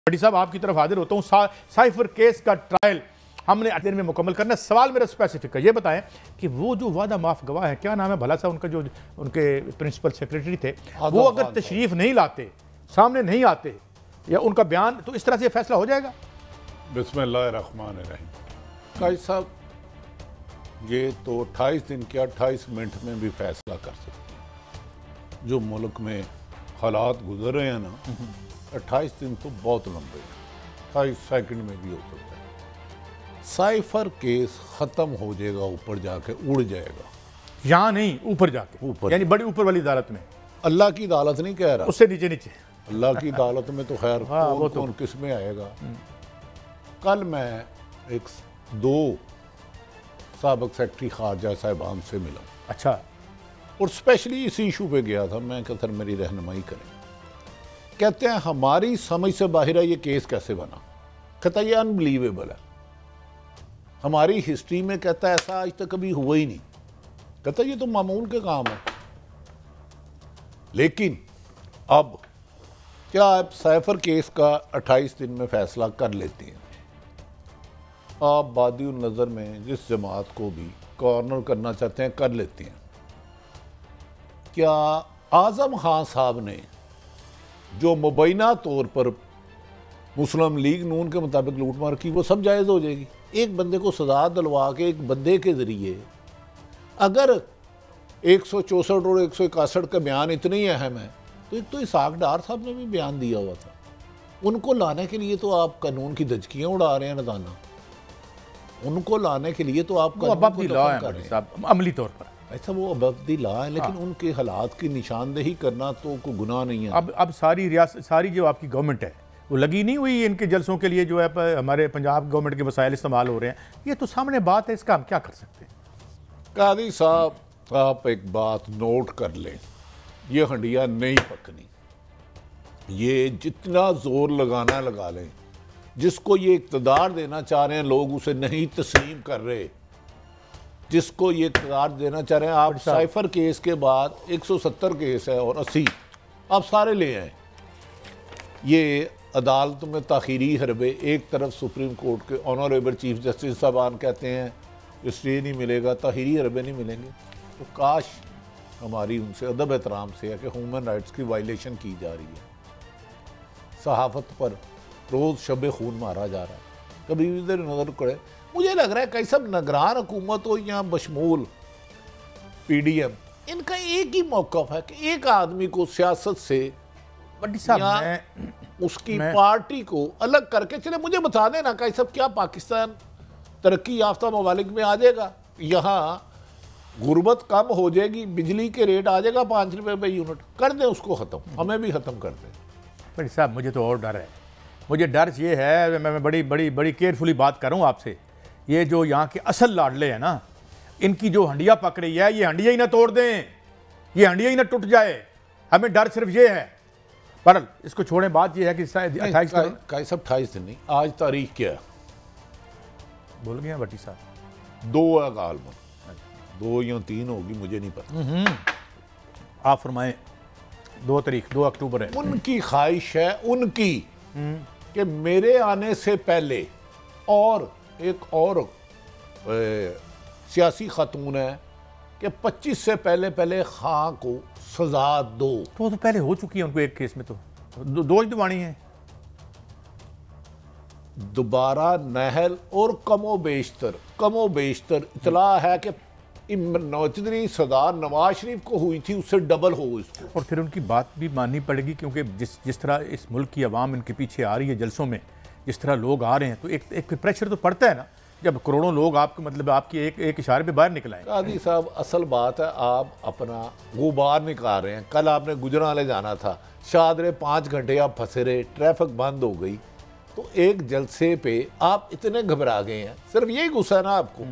भट्टी साहब आपकी तरफ हाजिर होता हूँ। साइफर केस का ट्रायल हमने दिन में मुकम्मल करना है। सवाल मेरा स्पेसिफिक है, ये बताएं कि वो जो वादा माफ गवाह है, क्या नाम है भला सा उनका, जो उनके प्रिंसिपल सेक्रेटरी थे, वो अगर तशरीफ नहीं लाते, सामने नहीं आते या उनका बयान, तो इस तरह से फैसला हो जाएगा। बिस्मिल्लाहिर्रहमानिर्रहीम। काजी साहब, ये तो 28 दिन के 28 मिनट में भी फैसला कर सकते हैं। जो मुल्क में हालात गुजर रहे हैं ना, 28 दिन तो बहुत लंबे हैं, 28 सेकंड में भी हो सकता है। साइफर केस खत्म हो जाएगा, ऊपर जाके उड़ जाएगा। यहाँ नहीं, ऊपर जाके, ऊपर, यानी बड़ी ऊपर वाली अदालत में। अल्लाह की अदालत नहीं कह रहा, उससे नीचे नीचे अल्लाह की अदालत में तो खैर वो तो कौन किस में आएगा। कल मैं दो साबिक सेक्रेटरी खारजा साहिबान से मिला। अच्छा। और स्पेशली इस इशू पे गया था मैं कि सर मेरी रहनुमाई करें। कहते हैं हमारी समझ से बाहर है ये केस कैसे बना। कहता है ये अनबिलीवेबल है, हमारी हिस्ट्री में कहता है ऐसा आज तक कभी हुआ ही नहीं। कहता है ये तो मामूल के काम है। लेकिन अब क्या आप साइफर केस का 28 दिन में फैसला कर लेते हैं? आप बादिउल नज़र में जिस जमात को भी कॉर्नर करना चाहते हैं कर लेते हैं। क्या आज़म खान साहब ने जो मुबैना तौर पर मुस्लिम लीग नून के मुताबिक लूटमार की, वो सब जायज़ हो जाएगी? एक बंदे को सजा दिलवा के एक बंदे के ज़रिए, अगर 164 और 161 का बयान इतने ही अहम है, तो एक तो इसाक डार साहब ने भी बयान दिया हुआ था। उनको लाने के लिए तो आप कानून की दजकियाँ उड़ा रहे हैं रोज़ाना। उनको लाने के लिए तो आप अमली तौर पर ऐसा वो अबदी ला है, लेकिन उनके हालात की निशानदेही करना तो कोई गुनाह नहीं है। अब सारी रियासत, सारी जो आपकी गवर्नमेंट है, वो लगी नहीं हुई इनके जलसों के लिए, जो है हमारे पंजाब गवर्नमेंट के वसाइल इस्तेमाल हो रहे हैं। ये तो सामने बात है, इसका हम क्या कर सकते हैं? कादी साहब, आप एक बात नोट कर लें, ये हंडिया नहीं पकनी। ये जितना जोर लगाना है लगा लें। जिसको ये इक़्तिदार देना चाह रहे हैं लोग, उसे नहीं तस्लीम कर रहे। जिसको ये इक़्तिदार देना चाह रहे हैं, आप साइफर केस के बाद 170 केस है और 80 आप सारे ले आए। ये अदालत में ताख़ीरी हरबे, एक तरफ सुप्रीम कोर्ट के ऑनरेबल चीफ जस्टिस साहबान कहते हैं स्टे नहीं मिलेगा, ताख़ीरी हरबे नहीं मिलेंगे। तो काश हमारी उनसे अदब एहतराम से है कि ह्यूमन राइट्स की वायलेशन की जा रही है। सहाफ़त पर रोज़ शब खून मारा जा रहा है। कभी इधर नज़र करे, मुझे लग रहा है कई सब निगरान हुकूमत हो या बशमूल PDM, इनका एक ही मौक़िफ़ है कि एक आदमी को सियासत से या उसकी पार्टी को अलग करके चले। मुझे बता देना कई सब, क्या पाकिस्तान तरक्की याफ्ता ममालिक में आ जाएगा? यहाँ गुर्बत कम हो जाएगी, बिजली के रेट आ जाएगा 5 रुपये पे यूनिट, कर दें उसको ख़त्म, हमें भी ख़त्म कर दें। भट्टी साहब, मुझे तो और डर है। मुझे डर ये है, मैं बड़ी बड़ी बड़ी केयरफुली बात कर रहा हूँ आपसे। ये जो यहाँ के असल लाडले हैं ना, इनकी जो हंडिया पक रही है, ये हंडिया ही ना तोड़ दें, ये हंडिया ही ना टूट जाए। हमें डर सिर्फ ये है। पर इसको छोड़ें, बात ये है कि 28 दिन नहीं, आज तारीख क्या है? बोल गए भट्टी साहब, 2 है गालमन, 2 या 3 होगी, मुझे नहीं पता। आप फरमाएं। 2 तारीख 2 अक्टूबर है। उनकी ख्वाहिश है उनकी कि मेरे आने से पहले, और एक और सियासी खातून है कि 25 से पहले खां को सजा दो। तो पहले हो चुकी है उनको एक केस में, तो दो दबानी है। दोबारा नहल और कमो बेशतर इतला है कि नौचदरी सरदार नवाज शरीफ को हुई थी, उससे डबल हो इसको। और फिर उनकी बात भी माननी पड़ेगी, क्योंकि जिस तरह इस मुल्क की आवाम इनके पीछे आ रही है जलसों में, जिस तरह लोग आ रहे हैं, तो एक प्रेशर तो पड़ता है ना, जब करोड़ों लोग आपके मतलब आपकी एक इशारे पे बाहर निकल आए। कादी साहब, असल बात है आप अपना गुबार निकाल रहे हैं। कल आपने गुजरांवाले जाना था, शादरे 5 घंटे आप फंसे रहे, ट्रैफिक बंद हो गई, तो एक जलसे पे आप इतने घबरा गए हैं। सिर्फ यही गुस्सा है ना आपको?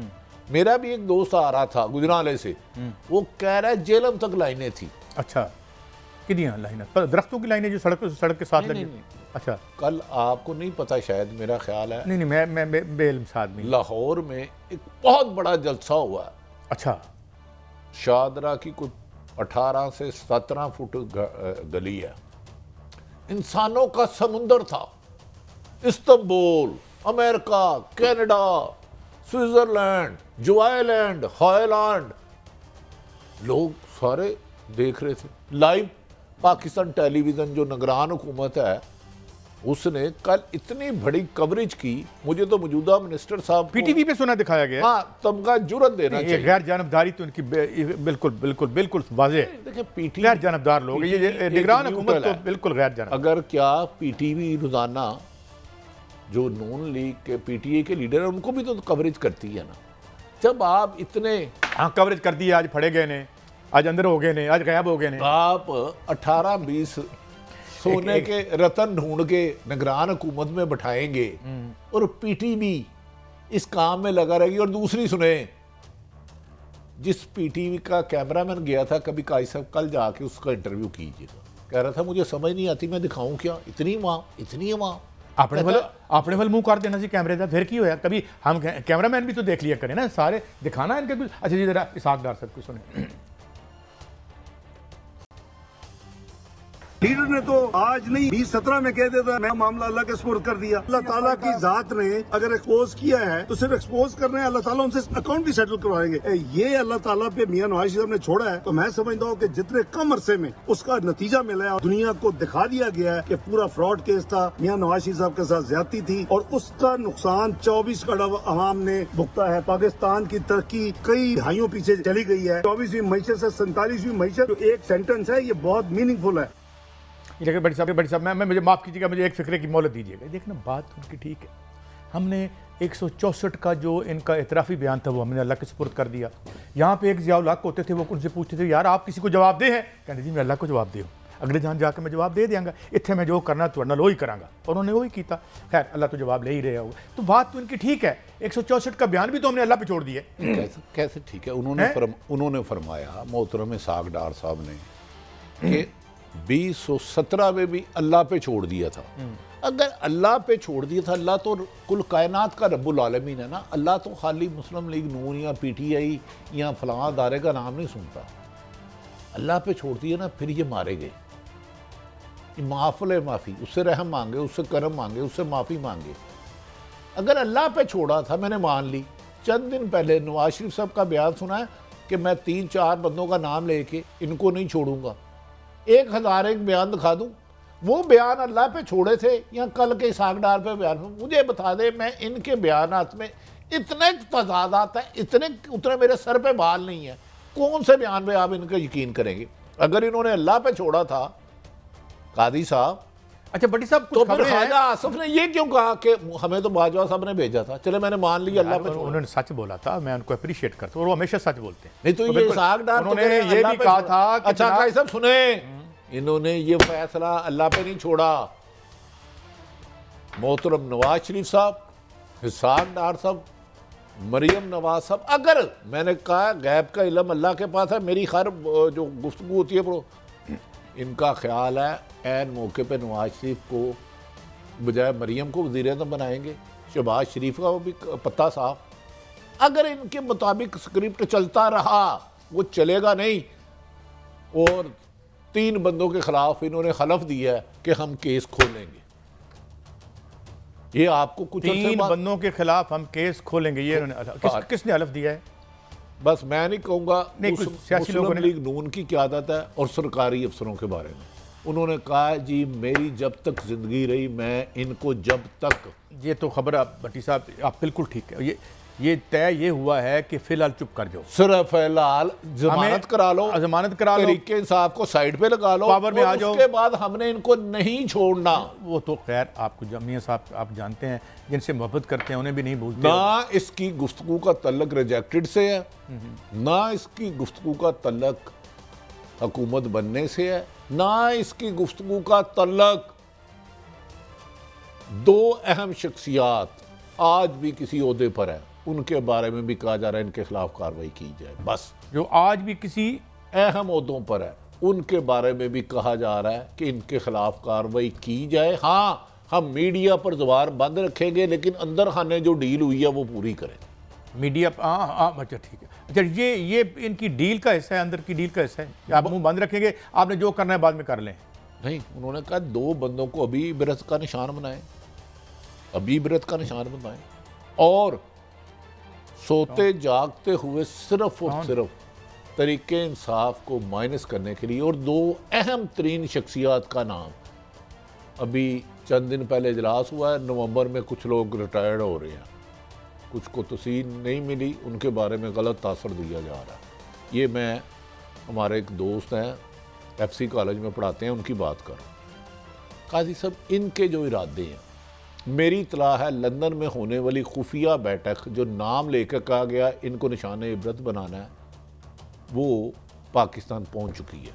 मेरा भी एक दोस्त आ रहा था गुजरांवाले से, वो कह रहा है जेलम तक लाइनें थी। अच्छा, कितनी लाइनें? दरख्तों की लाइनें जो सड़क के साथ लगी? अच्छा, कल आपको नहीं पता शायद, मेरा ख्याल है। नहीं, मैं बेइल्म आदमी। लाहौर में एक बहुत बड़ा जलसा हुआ। अच्छा। शादरा की कुछ 18 से 17 फुट गली है, इंसानों का समुंदर था, इस्तांबुल, अमेरिका, कनाडा, स्विट्जरलैंड, ज्वाइलैंड, हॉलैंड, लोग सारे देख रहे थे लाइव। पाकिस्तान टेलीविजन जो निगरान हुकूमत है उसने कल इतनी बड़ी कवरेज की, मुझे तो मौजूदा मिनिस्टर साहब पीटीवी पे सुना दिखाया गया। हाँ, तमगा जुर्रत देना चाहिए। गैर जानबदारी तो इनकी बिल्कुल बिल्कुल बिल्कुल वाज़ेह। देखिए पीटीवी गैर जानबदार लोग, ये निगरान हुकूमत तो बिल्कुल गैर जानब। अगर क्या पीटीवी रोजाना जो नून लीग के पीटीए के लीडर है उनको भी तो कवरेज करती है ना। जब आप इतने हाँ कवरेज कर दी, आज फड़े गए ने, आज अंदर हो गए ने, आज गायब हो गए ने। आप 18-20 सोने के रतन ढूंढ के निगरान हुकूमत में बैठाएंगे और पीटीवी इस काम में लगा रहेगी। और दूसरी सुने, जिस पीटीवी का कैमरामैन गया था कभी काई साहब, कल जाके उसका इंटरव्यू कीजिएगा, कह रहा था मुझे समझ नहीं आती, मैं दिखाऊं क्या, इतनी है वहां। अपने वाल मुंह कर देना सी कैमरे का, फिर की होया। कभी हम कैमरामैन भी तो देख लिया करें ना, सारे दिखाना इनके कुछ। अच्छा जी जरा इसहाक डार साहब को सुने। लीडर ने तो आज नहीं 2017 में कह देता है मैं मामला अल्लाह के सुपुर्द कर दिया। अल्लाह ताला की जात ने अगर एक्सपोज किया है तो सिर्फ एक्सपोज करने, अल्लाह ताला उनसे अकाउंट भी सेटल करवाएंगे। ये अल्लाह ताला पे मियां नवाज शरीफ ने छोड़ा है तो मैं समझता हूँ कि जितने कम अरसे में उसका नतीजा मिला है, दुनिया को दिखा दिया गया है कि पूरा फ्रॉड केस था, मियां नवाज शरीफ साहब के साथ ज्यादती थी और उसका नुकसान 24 करोड़ अवाम ने भुगता है। पाकिस्तान की तरक्की कई दहाइयों पीछे चली गई है। 24वीं मईशत से 47वीं मईशत, जो एक सेंटेंस है ये बहुत मीनिंगफुल है। लेकिन बड़ी साहब मैं मुझे माफ़ कीजिएगा, मुझे एक फिक्रे की मोहलत दीजिएगा। देखना बात उनकी ठीक है, हमने 164 का जो इनका एतराफ़ी बयान था वो हमने अल्लाह के सुपुर्द कर दिया। यहाँ पे एक ज़ियाउल हक होते थे, वो उनसे पूछते थे यार आप किसी को जवाब दे हैं, कहते जी मैं अल्लाह को जवाब दे, अगले जान जाकर मैं जवाब दे देंगा, इतने मैं जो करना तो लो ही करांगा। और उन्होंने वही किया। खैर अल्लाह तो जवाब ले ही रहा होगा, तो बात तो इनकी ठीक है। 164 का बयान भी तो हमने अल्लाह पे छोड़ दिया। कैसे ठीक है? उन्होंने फरमाया मोहतरम इसहाक डार साहब ने कि 2017 में भी अल्लाह पे छोड़ दिया था। अगर अल्लाह पे छोड़ दिया था, अल्लाह तो कुल कायनात का रब्बुल आलमीन है ना। अल्लाह तो खाली मुस्लिम लीग नून या पीटीआई या फलां अदारे का नाम नहीं सुनता। अल्लाह पे छोड़ दिया ना, फिर ये मारे गए। माफले माफ़ी, उससे रहम मांगे, उससे करम मांगे, उससे माफ़ी मांगे। अगर अल्लाह पे छोड़ा था, मैंने मान ली। चंद दिन पहले नवाज शरीफ साहब का बयान सुना है कि मैं 3-4 बंदों का नाम लेके इनको नहीं छोड़ूंगा। 1000 एक बयान दिखा दूं, वो बयान अल्लाह पे छोड़े थे या कल के इसहाक डार पे बयान? मुझे बता दे, मैं इनके बयानात में इतने तजादात हैं, उतने मेरे सर पे बाल नहीं है। कौन से बयान पे आप इनका यकीन करेंगे? अगर इन्होंने अल्लाह पे छोड़ा था कादी साहब, अच्छा बड़ी साहब, तो फिर ख्वाजा आसिफ ने ये क्यों कहा कि हमें तो बाजवा साहब ने भेजा था? चले मैंने मान लिया अल्लाह पे। उन्होंने सच बोला था, मैं उनको अप्रिशिएट करता हूँ, वो हमेशा सच बोलते हैं। नहीं तो ये इसहाक डार उन्होंने ये भी कहा था। अच्छा भाई साहब सुने, इन्होंने ये फैसला अल्लाह पे नहीं छोड़ा। मोहतरम नवाज शरीफ साहब, इसहाक डार साहब, मरियम नवाज साहब, अगर मैंने कहा गैब का इल्म अल्लाह के पास है, मेरी खैर जो गुफ्तगू होती है वो इनका ख्याल है ऐन मौके पे नवाज शरीफ को बजाय मरियम को वज़ीर-ए-आज़म बनाएंगे, शहबाज शरीफ का वो भी पत्ता साफ। अगर इनके मुताबिक स्क्रिप्ट चलता रहा, वो चलेगा नहीं। और 3 बंदों के खिलाफ इन्होंने हलफ दिया है कि हम केस खोलेंगे। ये आपको कुछ 3 बंदों के खिलाफ हम केस खोलेंगे, ये किसने हलफ दिया है? बस मैं नहीं कहूँगा, सियासी लोगों ने, लीग नून की क़यादत है और सरकारी अफसरों के बारे में उन्होंने कहा जी मेरी जब तक जिंदगी रही मैं इनको जब तक। ये तो खबर भट्टी साहब आप बिल्कुल ठीक है, ये तय ये हुआ है कि फिलहाल चुप कर जाओ, सिर्फ फिलहाल जमानत करा लो, तरीके इंसाफ को साइड पे लगा लो, पावर में आ जाओ। उसके बाद हमने इनको नहीं छोड़ना। वो तो खैर आपको जमीयत साहब आप जानते हैं, जिनसे मोहब्बत करते हैं उन्हें भी नहीं भूलते। ना इसकी गुफ्तगू का तल्लक रिजेक्टेड से है, ना इसकी गुफ्तगू का तल्लक हुकूमत बनने से है, ना इसकी गुफ्तगू का तल्लक 2 अहम शख्सियात आज भी किसी ओहदे पर है, उनके बारे में भी कहा जा रहा है इनके खिलाफ कार्रवाई की जाए। बस जो आज भी किसी अहम ओहदों पर है उनके बारे में भी कहा जा रहा है कि इनके खिलाफ कार्रवाई की जाए। हाँ, हम मीडिया पर ज़बान बंद रखेंगे लेकिन अंदर खाने जो डील हुई है वो पूरी करें। मीडिया अच्छा ठीक है। अच्छा ये इनकी डील का हिस्सा है, अंदर की डील का हिस्सा है। आप मुंह बंद रखेंगे, आपने जो करना है बाद में कर लें। नहीं, उन्होंने कहा 2 बंदों को अभी बिरस का निशान बनाए, अभी इबरत का निशान बताएं, और सोते जागते हुए सिर्फ और सिर्फ तरीके इंसाफ को माइनस करने के लिए। और दो अहम तरीन शख्सियात का नाम, अभी चंद दिन पहले इजलास हुआ है, नवंबर में कुछ लोग रिटायर्ड हो रहे हैं, कुछ को तसीन नहीं मिली, उनके बारे में गलत तासर दिया जा रहा है। ये मैं, हमारे एक दोस्त हैं FC कॉलेज में पढ़ाते हैं, उनकी बात कर रहा हूँ। काजी साहब, इनके जो इरादे हैं, मेरी इतला है लंदन में होने वाली खुफिया बैठक जो नाम लेकर कहा गया इनको निशान इबरत बनाना है, वो पाकिस्तान पहुंच चुकी है।